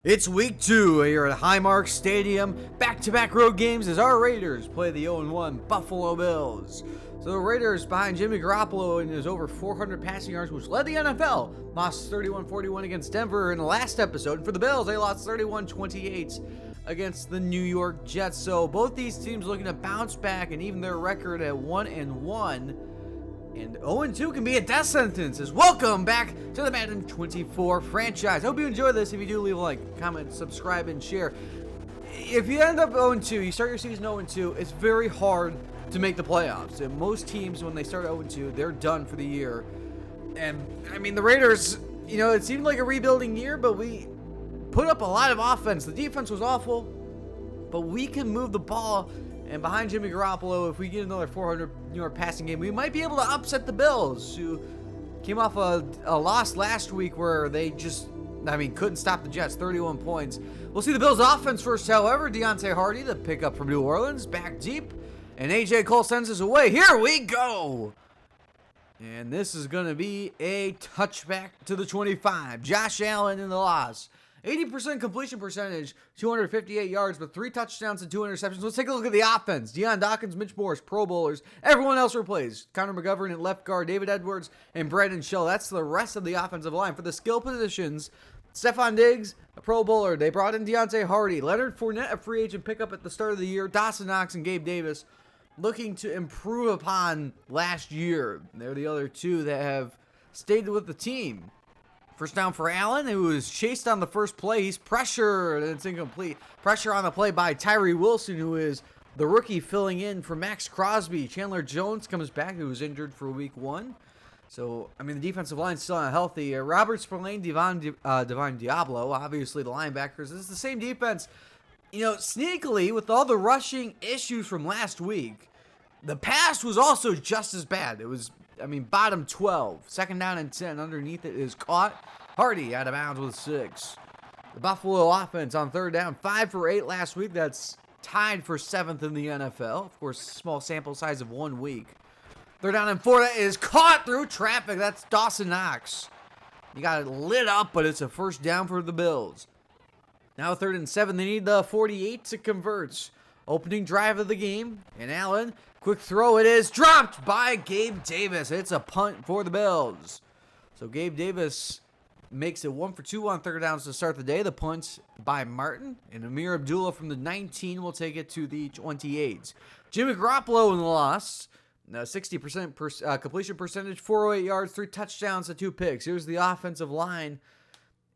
It's week 2 here at Highmark Stadium. Back-to-back road games as our Raiders play the 0-1 Buffalo Bills. So the Raiders behind Jimmy Garoppolo and his over 400 passing yards, which led the NFL, lost 31-41 against Denver in the last episode. And for the Bills, they lost 31-28 against the New York Jets. So both these teams looking to bounce back and even their record at 1-1. And 0-2 can be a death sentence. Welcome back to the Madden 24 franchise. I hope you enjoy this. If you do, leave a like, comment, subscribe, and share. If you end up 0-2, you start your season 0-2, it's very hard to make the playoffs. And most teams, when they start 0-2, they're done for the year. And, I mean, the Raiders, it seemed like a rebuilding year, but we put up a lot of offense. The defense was awful, but we can move the ball. And behind Jimmy Garoppolo, if we get another 400-yard passing game, we might be able to upset the Bills, who came off a loss last week where they couldn't stop the Jets, 31 points. We'll see the Bills' offense first, however. Deontay Hardy, the pickup from New Orleans, back deep. And A.J. Cole sends us away. Here we go! And this is going to be a touchback to the 25. Josh Allen in the loss. 80% completion percentage, 258 yards, but 3 touchdowns and 2 interceptions. Let's take a look at the offense. Deion Dawkins, Mitch Morse, Pro Bowlers. Everyone else replaced. Connor McGovern at left guard, David Edwards, and Brandon Shell. That's the rest of the offensive line. For the skill positions, Stephon Diggs, a Pro Bowler. They brought in Deontay Hardy. Leonard Fournette, a free agent pickup at the start of the year. Dawson Knox and Gabe Davis looking to improve upon last year. They're the other two that have stayed with the team. First down for Allen, who was chased on the first play. He's pressured, and it's incomplete. Pressure on the play by Tyree Wilson, who is the rookie filling in for Max Crosby. Chandler Jones comes back, who was injured for week 1. So, the defensive line's still not healthy. Robert Spillane, Divine Diablo, obviously the linebackers. This is the same defense. Sneakily, with all the rushing issues from last week, the pass was also just as bad. It was bottom 12. Second down and 10. Underneath it is caught. Hardy out of bounds with 6. The Buffalo offense on third down, 5 for 8 last week. That's tied for 7th in the NFL. Of course, small sample size of 1 week. Third down and 4. That is caught through traffic. That's Dawson Knox. You got it lit up, but it's a first down for the Bills. Now 3rd and 7. They need the 48 to convert. Opening drive of the game. And Allen, quick throw. It is dropped by Gabe Davis. It's a punt for the Bills. So Gabe Davis makes it 1 for 2 on third downs to start the day. The punt by Martin. And Amir Abdullah from the 19 will take it to the 28. Jimmy Garoppolo in the loss. 60% completion percentage, 408 yards, 3 touchdowns to 2 picks. Here's the offensive line.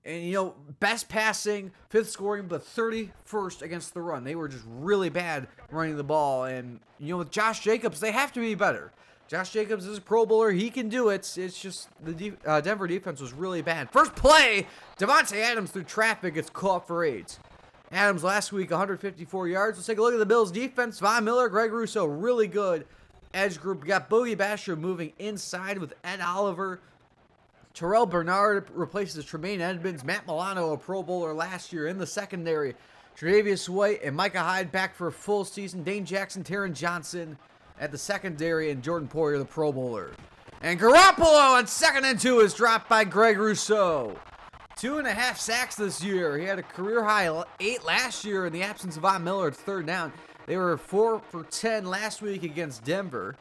And, best passing, 5th scoring, but 31st against the run. They were just really bad running the ball. And, with Josh Jacobs, they have to be better. Josh Jacobs is a Pro Bowler. He can do it. It's just the Denver defense was really bad. First play, Devontae Adams through traffic gets caught for 8. Adams last week, 154 yards. Let's take a look at the Bills' defense. Von Miller, Greg Rousseau, really good edge group. We got Boogie Basher moving inside with Ed Oliver. Terrell Bernard replaces Tremaine Edmonds. Matt Milano, a Pro Bowler last year in the secondary. Tre'Davious White and Micah Hyde back for a full season. Dane Jackson, Taron Johnson at the secondary, and Jordan Poyer, the Pro Bowler. And Garoppolo on 2nd and 2 is dropped by Greg Rousseau. 2.5 sacks this year. He had a career high 8 last year in the absence of Von Miller at third down. They were 4 for 10 last week against Denver.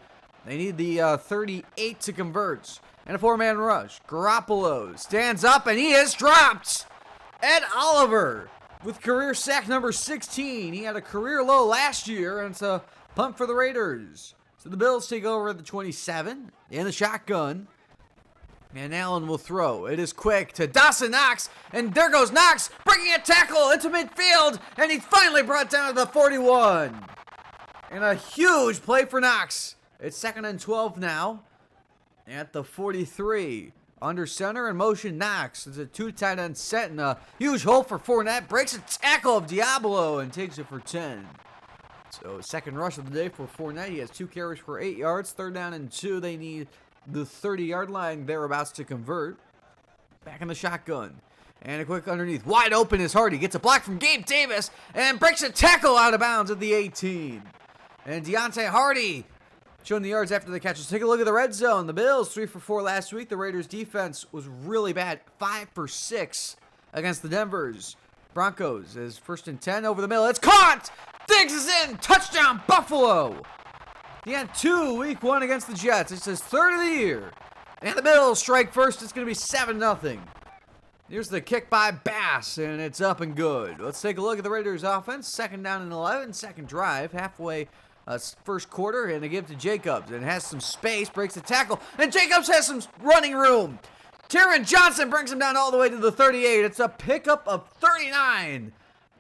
They need the 38 to convert. And a 4-man rush. Garoppolo stands up, and he is dropped. Ed Oliver with career sack number 16. He had a career low last year, and it's a punt for the Raiders. So the Bills take over at the 27 in the shotgun. And Allen will throw. It is quick to Dawson Knox, and there goes Knox, bringing a tackle into midfield, and he's finally brought down to the 41. And a huge play for Knox. It's 2nd and 12 now. At the 43, under center and motion Knox. It's a 2 tight end set and a huge hole for Fournette. Breaks a tackle of Diablo and takes it for 10. So second rush of the day for Fournette. He has 2 carries for 8 yards. 3rd down and 2. They need the 30-yard line thereabouts to convert. Back in the shotgun. And a quick underneath. Wide open is Hardy. Gets a block from Gabe Davis and breaks a tackle out of bounds at the 18. And Deontay Hardy showing the yards after the catch. Let's take a look at the red zone. The Bills, 3 for 4 last week. The Raiders' defense was really bad. 5 for 6 against the Denvers. Broncos is 1st and 10 over the middle. It's caught! Diggs is in! Touchdown, Buffalo! He had 2 week 1 against the Jets. It's his 3rd of the year. And the Bills strike first. It's going to be 7-0. Here's the kick by Bass, and it's up and good. Let's take a look at the Raiders offense. 2nd down and 11, second drive, halfway first quarter, and they give it to Jacobs. And it has some space, breaks the tackle, and Jacobs has some running room. Taron Johnson brings him down all the way to the 38. It's a pickup of 39.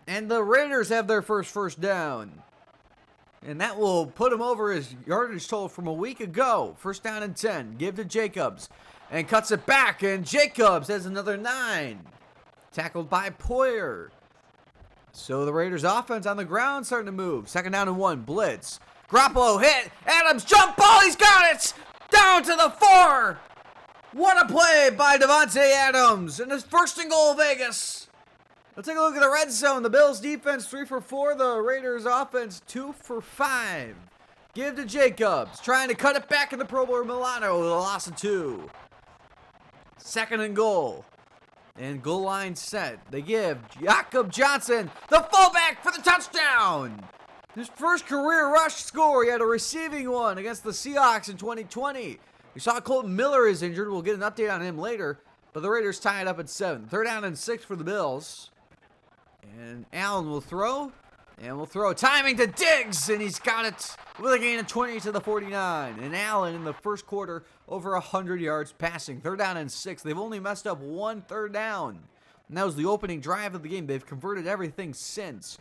And the Raiders have their first down. And that will put him over his yardage total from a week ago. 1st down and 10. Give to Jacobs. And cuts it back. And Jacobs has another 9. Tackled by Poyer. So the Raiders offense on the ground starting to move. 2nd down and 1. Blitz. Garoppolo hit. Adams jump ball. He's got it. Down to the 4. What a play by Davante Adams. And his first and goal, Vegas. Let's take a look at the red zone. The Bills defense 3 for 4. The Raiders offense 2 for 5. Give to Jacobs. Trying to cut it back in the Pro Bowler Milano with a loss of 2. 2nd and goal. And goal line set. They give Jacob Johnson the fullback for the touchdown. His first career rush score. He had a receiving one against the Seahawks in 2020. We saw Colton Miller is injured. We'll get an update on him later. But the Raiders tie it up at 7. 3rd down and 6 for the Bills. And Allen will throw. And will throw. Timing to Diggs. And he's got it with a gain of 20 to the 49. And Allen in the first quarter over 100 yards passing. 3rd down and 6. They've only messed up 1 3rd down. And that was the opening drive of the game. They've converted everything since.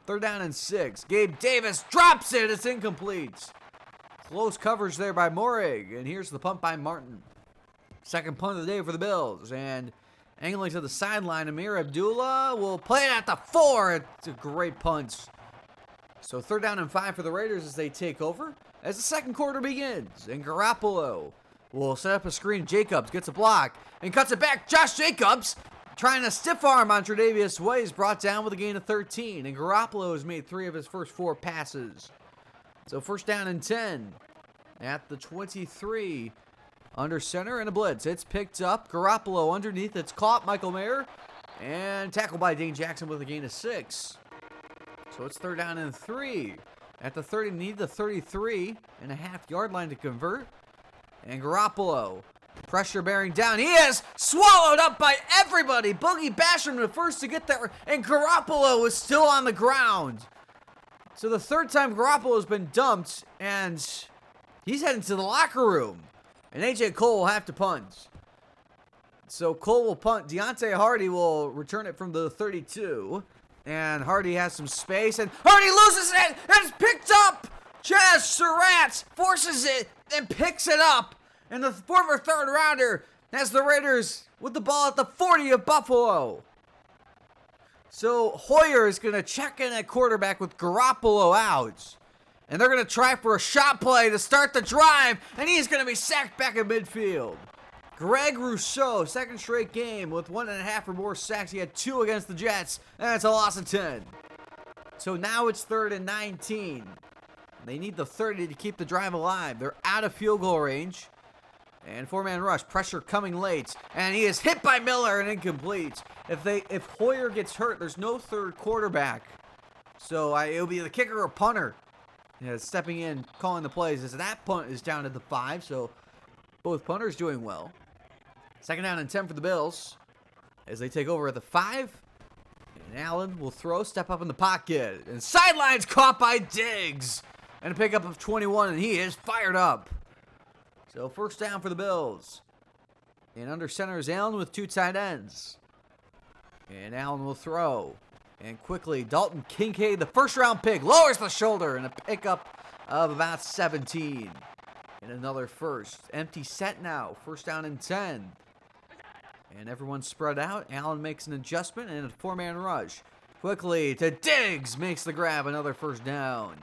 3rd down and 6. Gabe Davis drops it. It's incomplete. Close coverage there by Morig. And here's the punt by Martin. Second punt of the day for the Bills. And angling to the sideline, Amir Abdullah will play it at the 4. It's a great punt. So 3rd down and 5 for the Raiders as they take over. As the second quarter begins. And Garoppolo will set up a screen. Jacobs gets a block and cuts it back. Josh Jacobs trying to stiff arm on Tre'Davious White is brought down with a gain of 13. And Garoppolo has made 3 of his first 4 passes. So 1st down and 10 at the 23. Under center and a blitz. It's picked up. Garoppolo underneath. It's caught. Michael Mayer. And tackled by Dane Jackson with a gain of 6. So it's 3rd down and 3. At the 30, need the 33.5-yard line to convert. And Garoppolo. Pressure bearing down. He is swallowed up by everybody. Boogie Basham the first to get there. And Garoppolo is still on the ground. So the 3rd time Garoppolo's been dumped, and he's heading to the locker room. And A.J. Cole will have to punt. So Cole will punt. Deontay Hardy will return it from the 32. And Hardy has some space, and Hardy loses it, and it's picked up. Chaz Surratt forces it and picks it up. And the former 3rd rounder has the Raiders with the ball at the 40 of Buffalo. So Hoyer is going to check in at quarterback with Garoppolo out. And they're going to try for a shot play to start the drive. And he's going to be sacked back in midfield. Greg Rousseau, 2nd straight game with 1.5 or more sacks. He had 2 against the Jets. And it's a loss of 10. So now it's 3rd and 19. They need the 30 to keep the drive alive. They're out of field goal range. And 4-man rush, pressure coming late, and he is hit by Miller and incomplete. If Hoyer gets hurt, there's no 3rd quarterback, so it'll be the kicker or punter, stepping in, calling the plays. As that punt is down to the 5, so both punters doing well. 2nd down and 10 for the Bills as they take over at the 5. And Allen will throw, step up in the pocket, and sidelines caught by Diggs, and a pickup of 21, and he is fired up. So 1st down for the Bills. And under center is Allen with 2 tight ends. And Allen will throw. And quickly, Dalton Kincaid, the 1st-round pick, lowers the shoulder. And a pickup of about 17. And another first. Empty set now. 1st down and 10. And everyone's spread out. Allen makes an adjustment and a 4-man rush. Quickly to Diggs. Makes the grab. Another 1st down.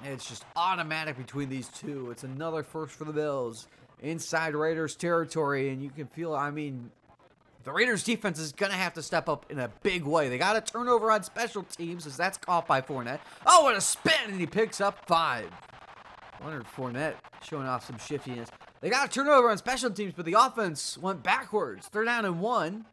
It's just automatic between these two. It's another first for the Bills. Inside Raiders territory, and you can feel, the Raiders defense is going to have to step up in a big way. They got a turnover on special teams as that's caught by Fournette. Oh, what a spin, and he picks up 5. Leonard Fournette showing off some shiftiness. They got a turnover on special teams, but the offense went backwards. 3rd down and 1.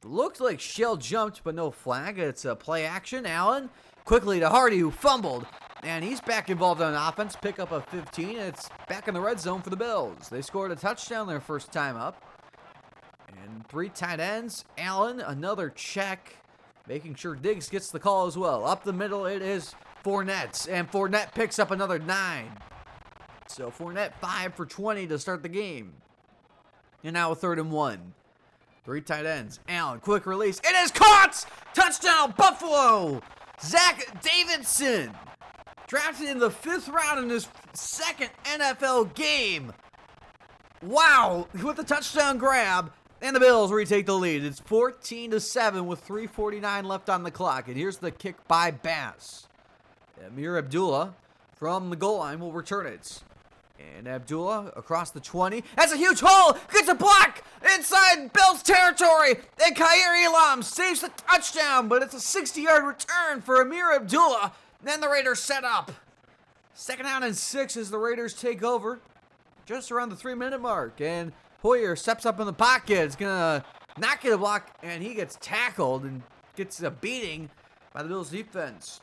Looked like Shell jumped, but no flag. It's a play action. Allen quickly to Hardy, who fumbled. And he's back involved on offense. Pick up a 15, and it's back in the red zone for the Bills. They scored a touchdown their first time up. And 3 tight ends. Allen, another check. Making sure Diggs gets the call as well. Up the middle, it is Fournette. And Fournette picks up another 9. So Fournette 5 for 20 to start the game. And now a 3rd and 1. 3 tight ends. Allen, quick release. It is caught! Touchdown, Buffalo! Zach Davidson. Drafted in the 5th round in his 2nd NFL game. Wow, with the touchdown grab, and the Bills retake the lead. It's 14-7 with 3:49 left on the clock. And here's the kick by Bass. Amir Abdullah from the goal line will return it. And Abdullah across the 20. That's a huge hole. Gets a block inside Bills territory. And Khair Elam saves the touchdown, but it's a 60-yard return for Amir Abdullah. Then the Raiders set up. 2nd down and 6 as the Raiders take over. Just around the 3-minute mark. And Hoyer steps up in the pocket. It's going to not get a block. And he gets tackled and gets a beating by the Bills defense.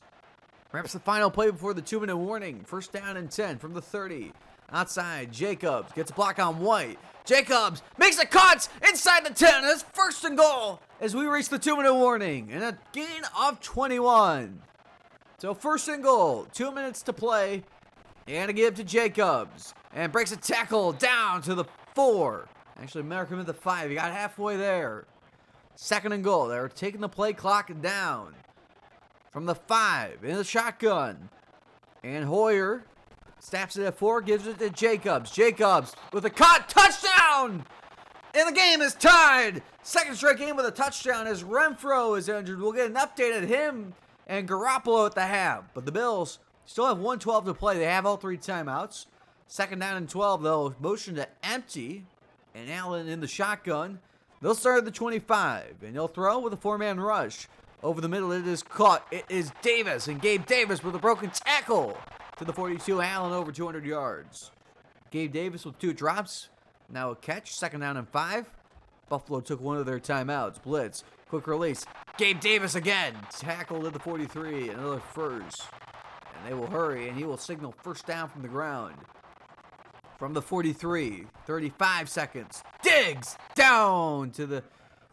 Perhaps the final play before the 2-minute warning. 1st down and 10 from the 30. Outside, Jacobs gets a block on White. Jacobs makes a cut inside the 10. It's 1st and goal as we reach the 2-minute warning. And a gain of 21. So 1st and goal, 2 minutes to play, and a give to Jacobs. And breaks a tackle down to the 4. Actually, mark him at the 5. He got halfway there. 2nd and goal. They're taking the play clock down. From the 5, in the shotgun. And Hoyer snaps it at 4, gives it to Jacobs. Jacobs with a cut, touchdown! And the game is tied. 2nd straight game with a touchdown as Renfro is injured. We'll get an update at him and Garoppolo at the half. But the Bills still have 1:12 to play. They have all 3 timeouts. 2nd down and 12, though. Motion to empty. And Allen in the shotgun. They'll start at the 25. And they'll throw with a 4-man rush. Over the middle, it is caught. It is Davis. And Gabe Davis with a broken tackle to the 42. Allen over 200 yards. Gabe Davis with 2 drops. Now a catch. 2nd down and 5. Buffalo took one of their timeouts. Blitz. Quick release. Gabe Davis again. Tackled at the 43. Another first. And they will hurry, and he will signal 1st down from the ground. From the 43. 35 seconds. Diggs down to the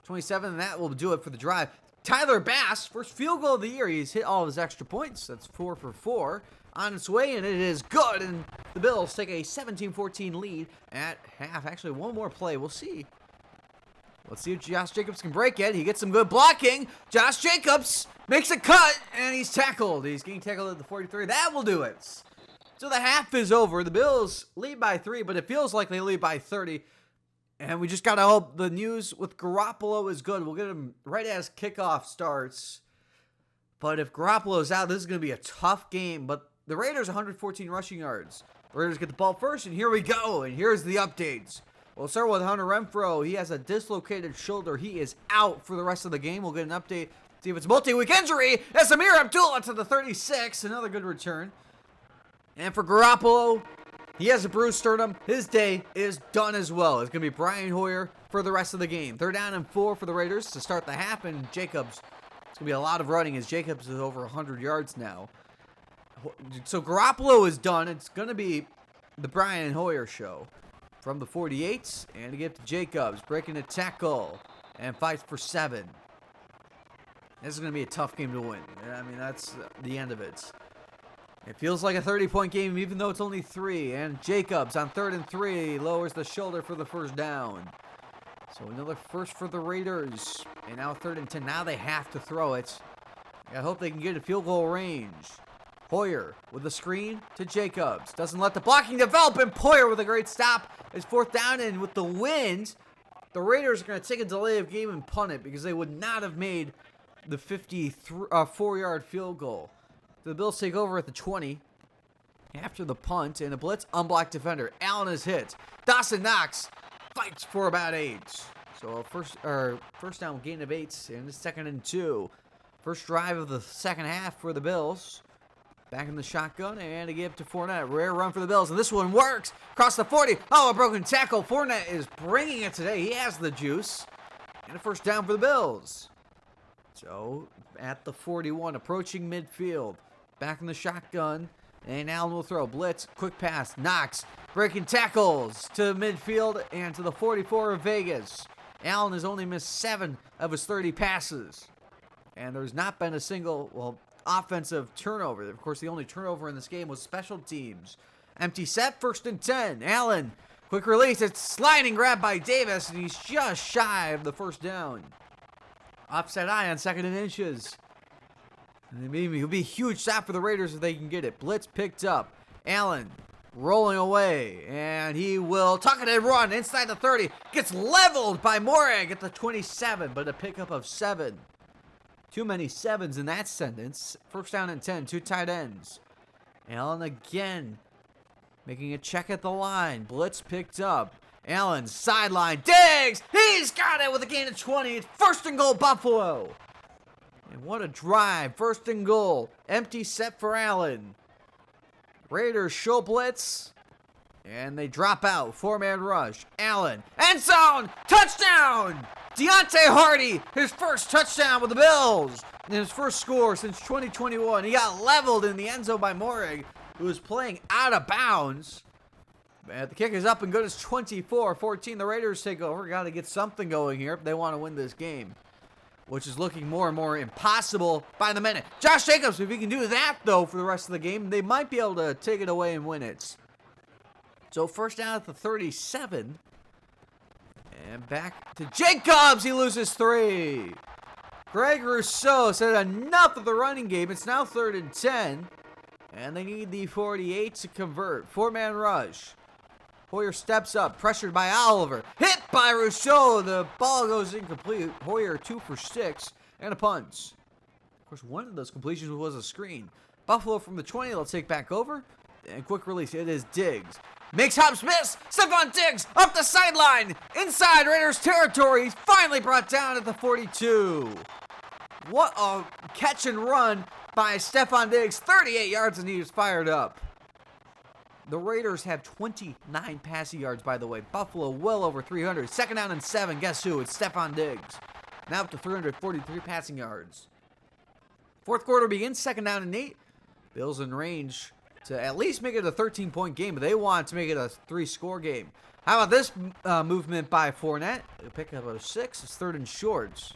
27, and that will do it for the drive. Tyler Bass, first field goal of the year. He's hit all of his extra points. That's 4 for 4. On its way, and it is good. And the Bills take a 17-14 lead at half. Actually, one more play. We'll see. Let's see if Josh Jacobs can break it. He gets some good blocking. Josh Jacobs makes a cut, and he's tackled. He's getting tackled at the 43. That will do it. So the half is over. The Bills lead by 3, but it feels like they lead by 30. And we just got to hope the news with Garoppolo is good. We'll get him right as kickoff starts. But if Garoppolo's out, this is going to be a tough game. But the Raiders, 114 rushing yards. The Raiders get the ball first, and here we go. And here's the updates. We'll start with Hunter Renfro. He has a dislocated shoulder. He is out for the rest of the game. We'll get an update. See if it's a multi-week injury. That's Amir Abdullah to the 36. Another good return. And for Garoppolo, he has a bruised sternum. His day is done as well. It's going to be Brian Hoyer for the rest of the game. 3rd down and 4 for the Raiders to start the half. And Jacobs, it's going to be a lot of running as Jacobs is over 100 yards now. So Garoppolo is done. It's going to be the Brian Hoyer show. From the 48, and to get to Jacobs, breaking a tackle, and fights for 7. This is going to be a tough game to win. I mean, that's the end of it. It feels like a 30-point game, even though it's only 3. And Jacobs on 3rd and 3 lowers the shoulder for the 1st down. So another first for the Raiders. And now 3rd and 10. Now they have to throw it. I hope they can get a field goal range. Hoyer with the screen to Jacobs. Doesn't let the blocking develop, and Hoyer with a great stop. It's 4th down, and with the wind, the Raiders are going to take a delay of game and punt it because they would not have made the 54-yard field goal. The Bills take over at the 20 after the punt, and a blitz unblocked defender. Allen is hit. Dawson Knox fights for about 8. So a first down gain of 8, and it's 2nd and 2. First drive of the second half for the Bills. Back in the shotgun, and a give to Fournette. Rare run for the Bills, and this one works. Across the 40. Oh, a broken tackle. Fournette is bringing it today. He has the juice. And a first down for the Bills. So, at the 41, approaching midfield. Back in the shotgun. And Allen will throw. Blitz, quick pass, Knox, breaking tackles to midfield and to the 44 of Vegas. Allen has only missed 7 of his 30 passes. And there's not been a single, offensive turnover. Of course, the only turnover in this game was special teams. Empty set, 1st and 10. Allen, quick release. It's sliding grab by Davis, and he's just shy of the first down. Offside eye on 2nd and inches. And it'll be a huge stop for the Raiders if they can get it. Blitz picked up. Allen rolling away. And he will tuck it and run inside the 30. Gets leveled by Morag at the 27, but a pickup of 7. Too many 7s in that sentence. 1st down and 10, 2 tight ends. Allen again making a check at the line. Blitz picked up. Allen sideline. Diggs! He's got it with a gain of 20. It's 1st and goal, Buffalo. And what a drive. 1st and goal. Empty set for Allen. Raiders show blitz. And they drop out. 4-man rush. Allen. End zone. Touchdown. Deontay Hardy. His first touchdown with the Bills. And his first score since 2021. He got leveled in the end zone by Morag, who was playing out of bounds. The kick is up and good. It's 24-14. The Raiders take over. Got to get something going here if they want to win this game, which is looking more and more impossible by the minute. Josh Jacobs, if he can do that, though, for the rest of the game, they might be able to take it away and win it. So, 1st down at the 37. And back to Jacobs. He loses 3. Greg Rousseau said enough of the running game. It's now 3rd and 10. And they need the 48 to convert. 4-man rush. Hoyer steps up, pressured by Oliver. Hit by Rousseau. The ball goes incomplete. Hoyer 2 for 6 and a punt. Of course, one of those completions was a screen. Buffalo from the 20, they'll take back over. And quick release, it is Diggs. Makes hops miss. Stephon Diggs up the sideline. Inside Raiders territory. He's finally brought down at the 42. What a catch and run by Stephon Diggs. 38 yards and he is fired up. The Raiders have 29 passing yards, by the way. Buffalo well over 300. 2nd down and 7. Guess who? It's Stephon Diggs. Now up to 343 passing yards. 4th quarter begins. 2nd down and 8. Bills in range to at least make it a 13-point game, but they want to make it a 3-score game. How about this movement by Fournette? A pickup of 6. It's 3rd and short.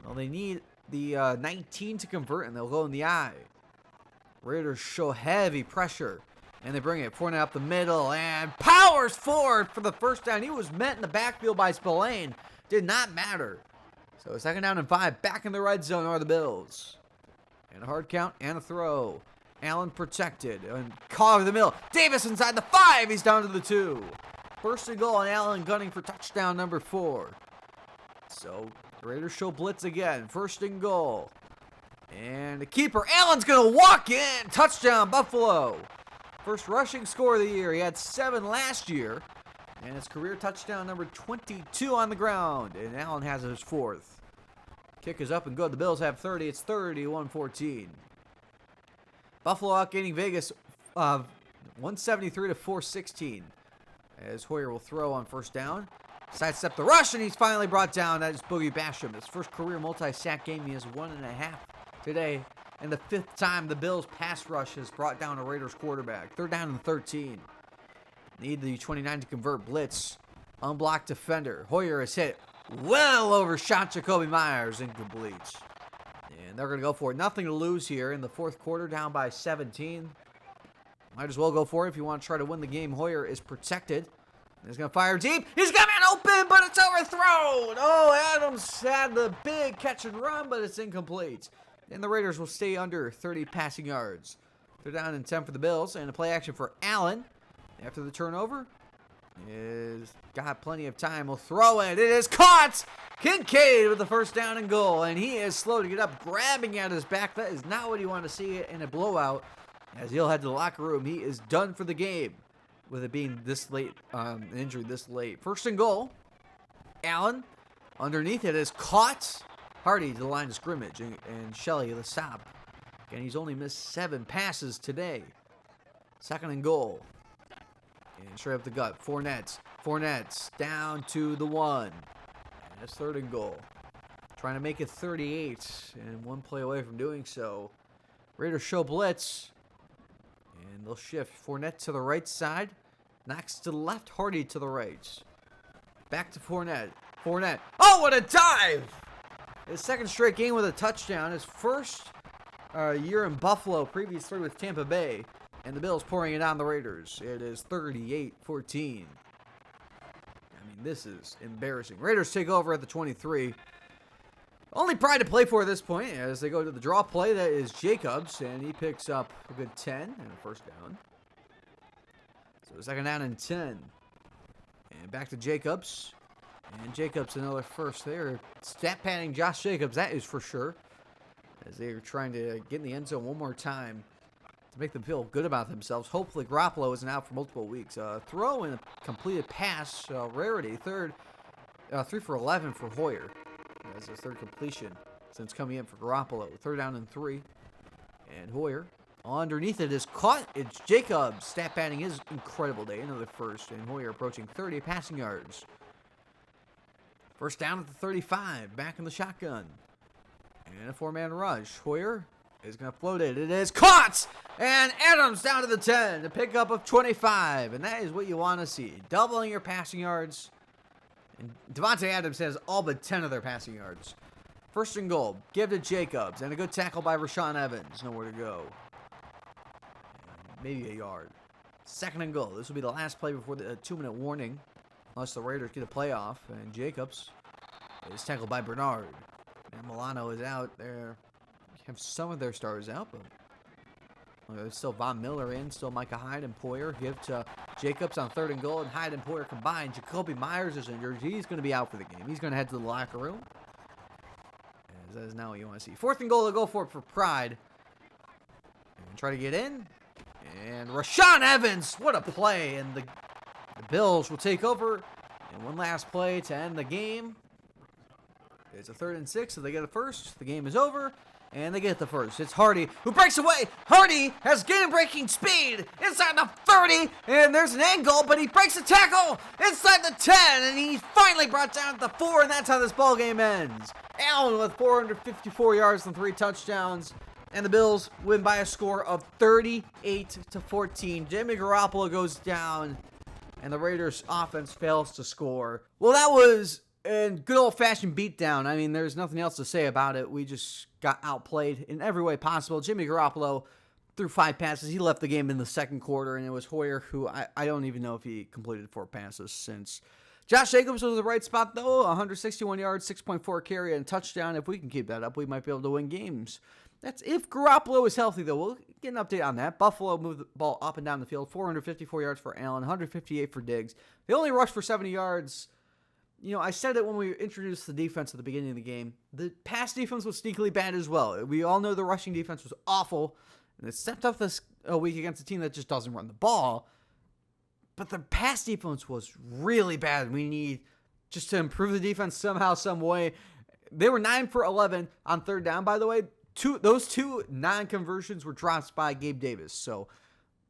Well, they need the 19 to convert, and they'll go in the eye. Raiders show heavy pressure. And they bring it. Fournette up the middle and powers forward for the first down. He was met in the backfield by Spillane. Did not matter. So 2nd down and 5. Back in the red zone are the Bills. And a hard count and a throw. Allen protected. And call over the middle. Davis inside the 5. He's down to the 2. 1st and goal, and Allen gunning for touchdown number 4. So the Raiders show blitz again. 1st and goal. And the keeper. Allen's going to walk in. Touchdown, Buffalo. First rushing score of the year. He had 7 last year. And his career touchdown number 22 on the ground. And Allen has his 4th. Kick is up and good. The Bills have 30. It's 31-14. Buffalo outgaining Vegas 173 to 416. As Hoyer will throw on 1st down. Sidestep the rush, and he's finally brought down. That is Boogie Basham. His first career multi-sack game. He has 1.5 today. And the 5th time the Bills' pass rush has brought down a Raiders quarterback. 3rd down and 13. Need the 29 to convert. Blitz. Unblocked defender. Hoyer is hit. Well overshot Jacoby Myers. Incomplete. And they're going to go for it. Nothing to lose here in the 4th quarter. Down by 17. Might as well go for it if you want to try to win the game. Hoyer is protected. He's going to fire deep. He's got man open, but it's overthrown. Oh, Adams had the big catch and run, but it's incomplete. And the Raiders will stay under 30 passing yards. 3rd down and 10 for the Bills. And a play action for Allen. After the turnover. Is got plenty of time. Will throw it. It is caught. Kincaid with the 1st down and goal. And he is slow to get up. Grabbing at his back. That is not what you want to see in a blowout. As he'll head to the locker room. He is done for the game. With it being this late. An injury this late. 1st and goal. Allen. Underneath it is caught. Hardy to the line of scrimmage, and Shelley the stop. And he's only missed 7 passes today. 2nd and goal. And straight up the gut. Fournette down to the 1. And it's 3rd and goal. Trying to make it 38, and 1 play away from doing so. Raiders show blitz, and they'll shift. Fournette to the right side. Knox to the left, Hardy to the right. Back to Fournette. Fournette. Oh, what a dive! His 2nd straight game with a touchdown. His first year in Buffalo, previously with Tampa Bay. And the Bills pouring it on the Raiders. It is 38-14. I mean, this is embarrassing. Raiders take over at the 23. Only pride to play for at this point as they go to the draw play. That is Jacobs, and he picks up a good 10 and a 1st down. So 2nd down and 10. And back to Jacobs. And Jacobs another 1st there. Stat padding Josh Jacobs, that is for sure. As they are trying to get in the end zone one more time to make them feel good about themselves. Hopefully Garoppolo isn't out for multiple weeks. Throw and a completed pass, rarity. 3 for 11 for Hoyer. That's his 3rd completion since coming in for Garoppolo. 3rd down and 3. And Hoyer underneath it is caught. It's Jacobs. Stat padding is incredible day. Another 1st. And Hoyer approaching 30 passing yards. 1st down at the 35. Back in the shotgun. And a 4-man rush. Hoyer is going to float it. It is caught! And Adams down to the 10. A pickup of 25. And that is what you want to see. Doubling your passing yards. And Devontae Adams has all but 10 of their passing yards. 1st and goal. Give to Jacobs. And a good tackle by Rashaan Evans. Nowhere to go. Maybe a yard. 2nd and goal. This will be the last play before the 2-minute warning. Unless the Raiders get a playoff. And Jacobs is tackled by Bernard. And Milano is out there. Have some of their stars out, but there's still Von Miller in. Still Micah Hyde and Poyer. Give to Jacobs on 3rd and goal. And Hyde and Poyer combined. Jacoby Myers is injured. He's going to be out for the game. He's going to head to the locker room. As that is not what you want to see. 4th and goal. They'll go for it for pride. And try to get in. And Rashaan Evans. What a play. And the Bills will take over. And one last play to end the game. It's a 3rd and 6, so they get a 1st. The game is over, and they get the 1st. It's Hardy who breaks away. Hardy has game-breaking speed inside the 30, and there's an angle, but he breaks a tackle inside the 10, and he's finally brought down to the 4, and that's how this ball game ends. Allen with 454 yards and 3 touchdowns, and the Bills win by a score of 38-14. Jimmy Garoppolo goes down, and the Raiders' offense fails to score. Well, that was a good old-fashioned beatdown. I mean, there's nothing else to say about it. We just got outplayed in every way possible. Jimmy Garoppolo threw 5 passes. He left the game in the 2nd quarter, and it was Hoyer who I don't even know if he completed 4 passes since. Josh Jacobs was in the right spot, though. 161 yards, 6.4 carry, and a touchdown. If we can keep that up, we might be able to win games. That's if Garoppolo is healthy, though. We'll get an update on that. Buffalo moved the ball up and down the field. 454 yards for Allen, 158 for Diggs. They only rushed for 70 yards. You know, I said it when we introduced the defense at the beginning of the game. The pass defense was sneakily bad as well. We all know the rushing defense was awful. And it stepped up this week against a team that just doesn't run the ball. But the pass defense was really bad. We need just to improve the defense somehow, some way. They were 9 for 11 on 3rd down, by the way. Those 2 non-conversions were drops by Gabe Davis. So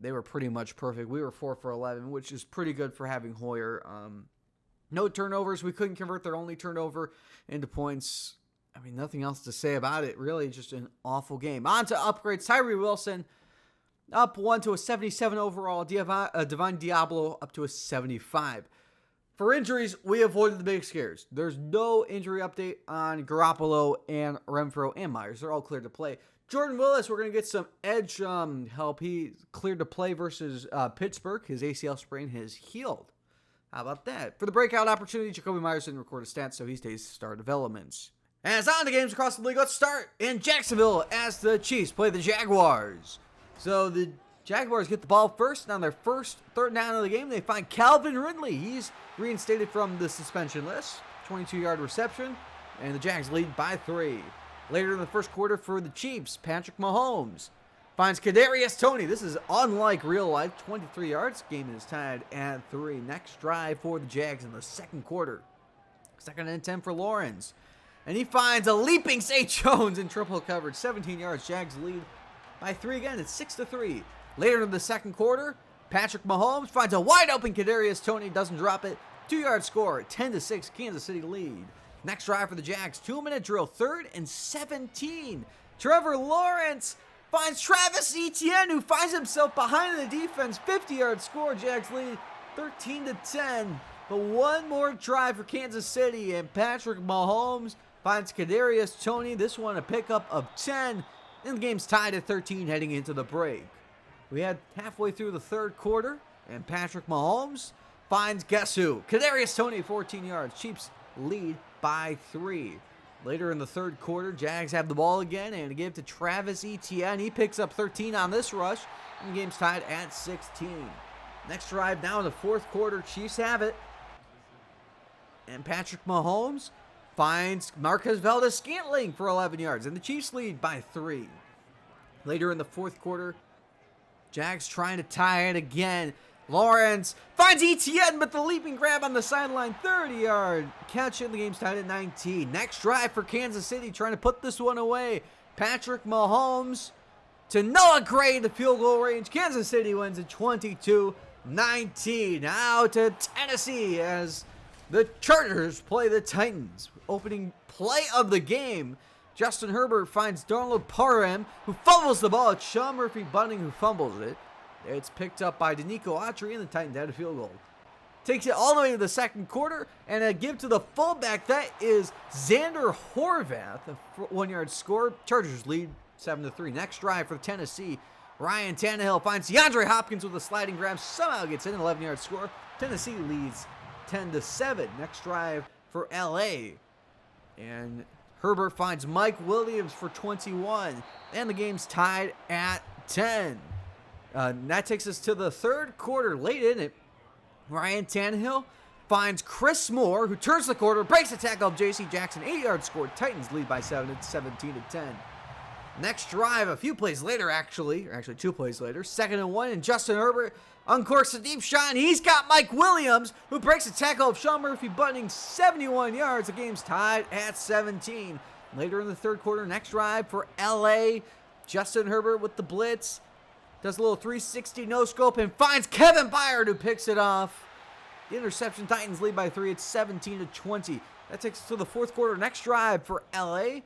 they were pretty much perfect. We were 4 for 11, which is pretty good for having Hoyer. No turnovers. We couldn't convert their only turnover into points. I mean, nothing else to say about it. Really, just an awful game. On to upgrades. Tyree Wilson up 1 to a 77 overall. Divine Diablo up to a 75. For injuries, we avoided the big scares. There's no injury update on Garoppolo and Renfro and Myers. They're all cleared to play. Jordan Willis, we're going to get some edge help. He cleared to play versus Pittsburgh. His ACL sprain has healed. How about that? For the breakout opportunity, Jacoby Myers didn't record a stat, so he stays star developments. As on to games across the league, let's start in Jacksonville as the Chiefs play the Jaguars. So the Jaguars get the ball first, and on their first 3rd down of the game, they find Calvin Ridley. He's reinstated from the suspension list. 22-yard reception, and the Jags lead by 3. Later in the 1st quarter for the Chiefs, Patrick Mahomes finds Kadarius Toney. This is unlike real life. 23 yards. Game is tied at 3. Next drive for the Jags in the 2nd quarter. 2nd and 10 for Lawrence. And he finds a leaping St. Jones in triple coverage. 17 yards. Jags lead by 3 again. It's 6-3. Later in the 2nd quarter, Patrick Mahomes finds a wide open Kadarius Toney. Doesn't drop it. 2-yard score. 10-6. Kansas City lead. Next drive for the Jags, 2-minute drill, 3rd and 17. Trevor Lawrence finds Travis Etienne, who finds himself behind the defense. 50-yard score, Jags lead 13-10. But one more drive for Kansas City, and Patrick Mahomes finds Kadarius Toney. This one a pickup of 10, and the game's tied at 13 heading into the break. We had halfway through the third quarter, and Patrick Mahomes finds guess who? Kadarius Toney, 14 yards. Chiefs lead by 3. Later in the third quarter, Jags have the ball again and give to Travis Etienne. He picks up 13 on this rush, and the game's tied at 16. Next drive now in the fourth quarter, Chiefs have it. And Patrick Mahomes finds Marquez Valdes-Scantling for 11 yards, and the Chiefs lead by 3. Later in the fourth quarter, Jags trying to tie it again. Lawrence finds Etienne, but the leaping grab on the sideline, 30-yard catch, and the game's tied at 19. Next drive for Kansas City, trying to put this one away. Patrick Mahomes to Noah Gray in the field goal range. Kansas City wins at 22-19. Now to Tennessee as the Chargers play the Titans. Opening play of the game, Justin Herbert finds Darnold Parham, who fumbles the ball. It's Sean Murphy-Bunting who fumbles it. It's picked up by Danico Autry, and the Titans had a field goal. Takes it all the way to the second quarter, and a give to the fullback. That is Xander Horvath, a 1-yard score. Chargers lead 7-3. Next drive for Tennessee. Ryan Tannehill finds DeAndre Hopkins with a sliding grab. Somehow gets in an 11-yard score. Tennessee leads 10-7. Next drive for LA. And Herbert finds Mike Williams for 21. And the game's tied at 10. That takes us to the third quarter. Late in it, Ryan Tannehill finds Chris Moore, who turns the corner, breaks the tackle of J.C. Jackson. 8-yard score. Titans lead by 7 at 17-10. Next drive, a few plays later, actually 2 plays later. 2nd and 1, and Justin Herbert uncorks a deep shot, and he's got Mike Williams, who breaks the tackle of Sean Murphy-Bunting. 71 yards. The game's tied at 17. Later in the third quarter, next drive for L.A. Justin Herbert with the blitz. Does a little 360 no-scope and finds Kevin Byard, who picks it off. The interception, Titans lead by 3. It's 17-20. That takes us to the fourth quarter. Next drive for LA.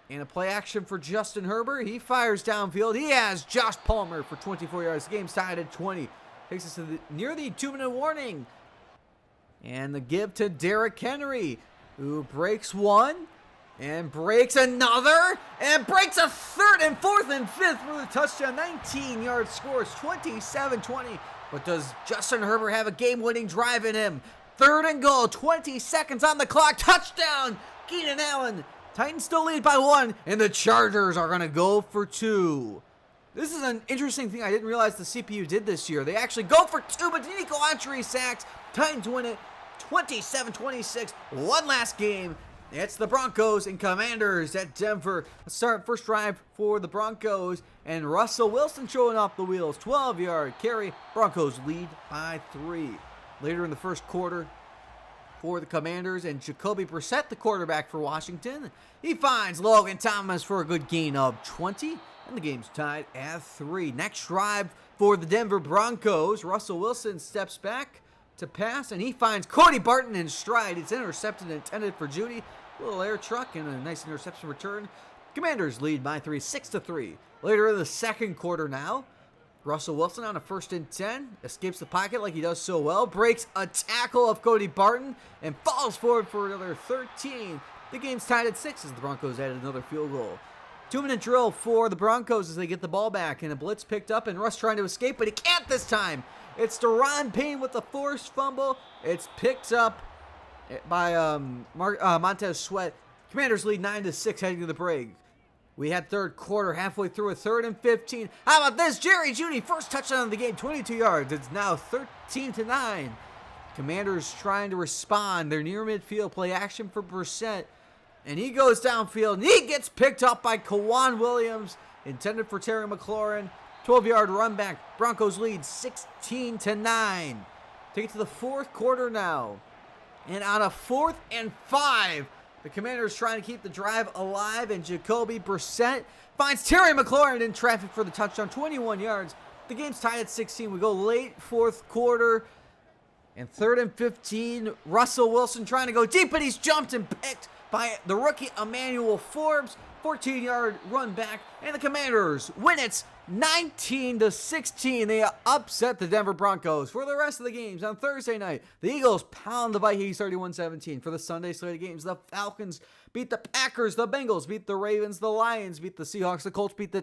And a play action for Justin Herbert. He fires downfield. He has Josh Palmer for 24 yards. The game's tied at 20. Takes us to near the 2-minute warning. And the give to Derrick Henry, who breaks one. And breaks another, and breaks a third and fourth and fifth for the touchdown. 19-yard scores, 27-20. But does Justin Herbert have a game-winning drive in him? 3rd and goal, 20 seconds on the clock. Touchdown, Keenan Allen. Titans still lead by 1, and the Chargers are going to go for 2. This is an interesting thing I didn't realize the CPU did this year. They actually go for 2, but Danico Autry sacks. Titans win it 27-26. One last game. It's the Broncos and Commanders at Denver. Let's start first drive for the Broncos, and Russell Wilson showing off the wheels. 12-yard carry. Broncos lead by 3. Later in the first quarter for the Commanders, and Jacoby Brissett, the quarterback for Washington, he finds Logan Thomas for a good gain of 20, and the game's tied at 3. Next drive for the Denver Broncos. Russell Wilson steps back to pass, and he finds Cody Barton in stride. It's intercepted and intended for Judy. A little air truck and a nice interception return. Commanders lead by 3, 6-3. Later in the second quarter now, Russell Wilson on a 1st and 10, escapes the pocket like he does so well, breaks a tackle of Cody Barton, and falls forward for another 13. The game's tied at 6 as the Broncos added another field goal. 2-minute drill for the Broncos as they get the ball back, and a blitz picked up, and Russ trying to escape, but he can't this time. It's Deron Payne with the forced fumble. It's picked up by Montez Sweat. Commanders lead 9-6 heading to the break. We had third quarter, halfway through a 3rd and 15. How about this? Jerry Jeudy, first touchdown of the game, 22 yards. It's now 13-9. Commanders trying to respond. Their near midfield play action for Brissett. And he goes downfield, and he gets picked up by Kawan Williams, intended for Terry McLaurin. 12-yard run back. Broncos lead 16-9. Take it to the fourth quarter now. And on a 4th and 5, the Commanders trying to keep the drive alive, and Jacoby Brissett finds Terry McLaurin in traffic for the touchdown, 21 yards. The game's tied at 16. We go late fourth quarter, and 3rd and 15. Russell Wilson trying to go deep, but he's jumped and picked by the rookie Emmanuel Forbes, 14-yard run back, and the Commanders win it 19-16. They upset the Denver Broncos. For the rest of the games on Thursday night, the Eagles pound the Vikings 31-17. For the Sunday slate of games, the Falcons beat the Packers, the Bengals beat the Ravens, the Lions beat the Seahawks, the Colts beat the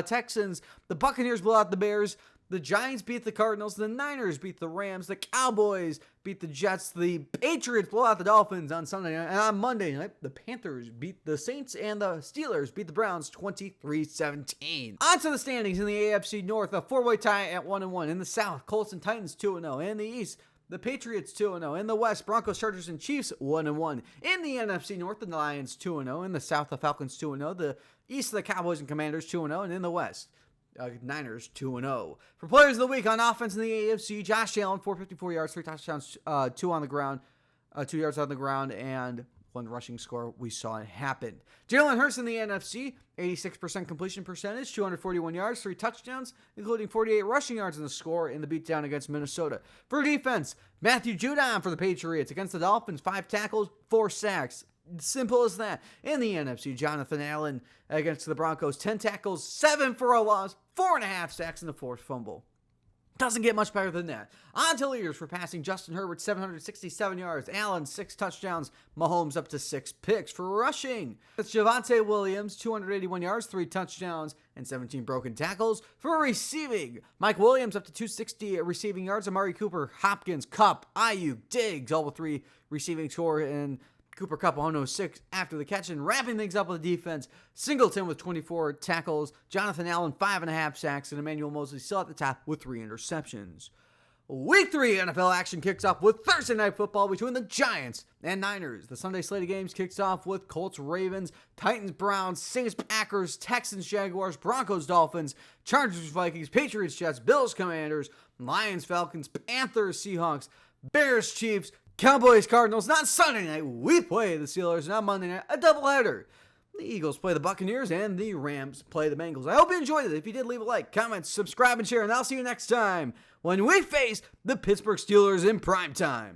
Texans, the Buccaneers blow out the Bears, the Giants beat the Cardinals, the Niners beat the Rams, the Cowboys beat the Jets, the Patriots blow out the Dolphins on Sunday night, and on Monday night, the Panthers beat the Saints, and the Steelers beat the Browns 23-17. On to the standings in the AFC North, a four-way tie at 1-1. In the South, Colts and Titans 2-0. In the East, the Patriots 2-0. In the West, Broncos, Chargers, and Chiefs 1-1. In the NFC North, the Lions 2-0. In the South, the Falcons 2-0. The East, the Cowboys and Commanders 2-0. And in the West, Niners 2-0. For players of the week on offense in the AFC, Josh Allen 454 yards, 3 touchdowns, 2 on the ground, 2 yards on the ground, and 1 rushing score. We saw it happen. Jalen Hurts in the NFC, 86% completion percentage, 241 yards, 3 touchdowns, including 48 rushing yards in the score in the beatdown against Minnesota. For defense, Matthew Judon for the Patriots against the Dolphins, 5 tackles, 4 sacks. Simple as that. In the NFC, Jonathan Allen against the Broncos, 10 tackles, 7 for a loss, 4.5 sacks, and a 4th fumble. Doesn't get much better than that. On to leaders for passing. Justin Herbert, 767 yards. Allen, 6 touchdowns. Mahomes up to 6 picks. For rushing, it's Javonte Williams, 281 yards, 3 touchdowns, and 17 broken tackles. For receiving, Mike Williams up to 260 receiving yards. Amari Cooper, Hopkins, Kupp, Ayuk, Diggs, all with 3 receiving score, and Cooper Kupp 106 after the catch. And wrapping things up with the defense, Singleton with 24 tackles, Jonathan Allen 5.5 sacks, and Emmanuel Mosley still at the top with 3 interceptions. Week 3 NFL action kicks off with Thursday Night Football between the Giants and Niners. The Sunday slate of games kicks off with Colts, Ravens, Titans, Browns, Saints, Packers, Texans, Jaguars, Broncos, Dolphins, Chargers, Vikings, Patriots, Jets, Bills, Commanders, Lions, Falcons, Panthers, Seahawks, Bears, Chiefs, Cowboys, Cardinals. Not Sunday night, we play the Steelers, and on Monday night, a doubleheader. The Eagles play the Buccaneers, and the Rams play the Bengals. I hope you enjoyed it. If you did, leave a like, comment, subscribe, and share, and I'll see you next time when we face the Pittsburgh Steelers in primetime.